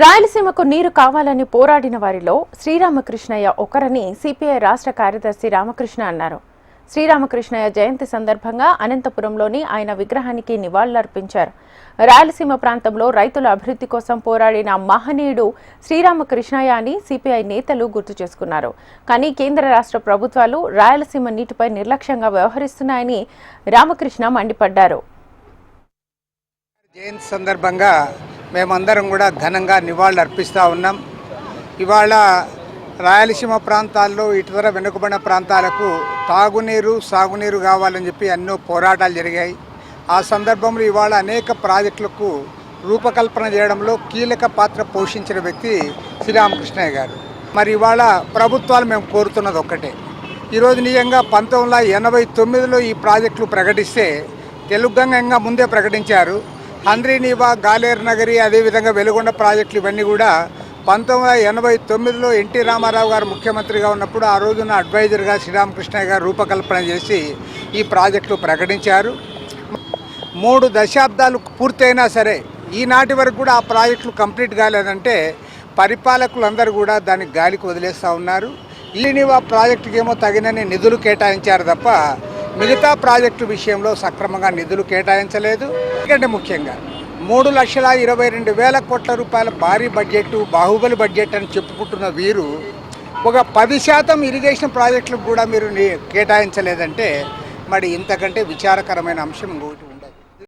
రాయలసీమకు నీరు కావాలని పోరాడిన వారిలో శ్రీరామకృష్ణయ్య ఒకరని సిపిఐ రాష్ట్ర కార్యదర్శి రామకృష్ణ అన్నారు. శ్రీరామకృష్ణయ్య జయంతి సందర్భంగా అనంతపురంలోని ఆయన విగ్రహానికి నివాళులర్పించారు. రాయలసీమ ప్రాంతంలో రైతుల అభివృద్ధి కోసం పోరాడిన మహనీయుడు శ్రీరామకృష్ణయ్య అని సిపిఐ నేతలు గుర్తు చేసుకున్నారు. కానీ కేంద్ర రాష్ట్ర ప్రభుత్వాలు రాయలసీమ నీటిపై నిర్లక్ష్యంగా వ్యవహరిస్తున్నాయని రామకృష్ణ మండిపడ్డారు. జయంతి సందర్భంగా మేమందరం కూడా ఘనంగా నివాళులు అర్పిస్తూ ఉన్నాం. ఇవాళ రాయలసీమ ప్రాంతాల్లో ఇతర వెనుకబడిన ప్రాంతాలకు తాగునీరు సాగునీరు కావాలని చెప్పి ఎన్నో పోరాటాలు జరిగాయి. ఆ సందర్భంలో ఇవాళ అనేక ప్రాజెక్టులకు రూపకల్పన చేయడంలో కీలక పాత్ర పోషించిన వ్యక్తి శ్రీరామకృష్ణయ్య గారు. మరి ఇవాళ ప్రభుత్వాలు మేము కోరుతున్నది ఒక్కటే. ఈరోజు నిజంగా 1989లో ఈ ప్రాజెక్టులు ప్రకటిస్తే తెలుగంగా ముందే ప్రకటించారు. హంద్రీనీవా, గాలేరు నగరి, అదేవిధంగా వెలుగొండ ప్రాజెక్టులు ఇవన్నీ కూడా 1989లో ఎన్టీ రామారావు గారు ముఖ్యమంత్రిగా ఉన్నప్పుడు ఆ రోజున అడ్వైజర్గా శ్రీరామకృష్ణయ్య గారు రూపకల్పన చేసి ఈ ప్రాజెక్టులు ప్రకటించారు. 3 దశాబ్దాలు పూర్తయినా సరే ఈనాటి వరకు కూడా ఆ ప్రాజెక్టులు కంప్లీట్ కాలేదంటే పరిపాలకులందరూ కూడా దాన్ని గాలికి వదిలేస్తూ ఉన్నారు. హంద్రీనీవా ప్రాజెక్టుకి ఏమో తగినన్ని నిధులు కేటాయించారు తప్ప మిగతా ప్రాజెక్టు విషయంలో సక్రమంగా నిధులు కేటాయించలేదు. ఎందుకంటే ముఖ్యంగా 3,22,000 కోట్ల రూపాయల భారీ బడ్జెట్, బాహుబలి బడ్జెట్ అని చెప్పుకుంటున్న వీరు ఒక 10% ఇరిగేషన్ ప్రాజెక్టులకు కూడా మీరు కేటాయించలేదంటే మరి ఇంతకంటే విచారకరమైన అంశం ఇంకొకటి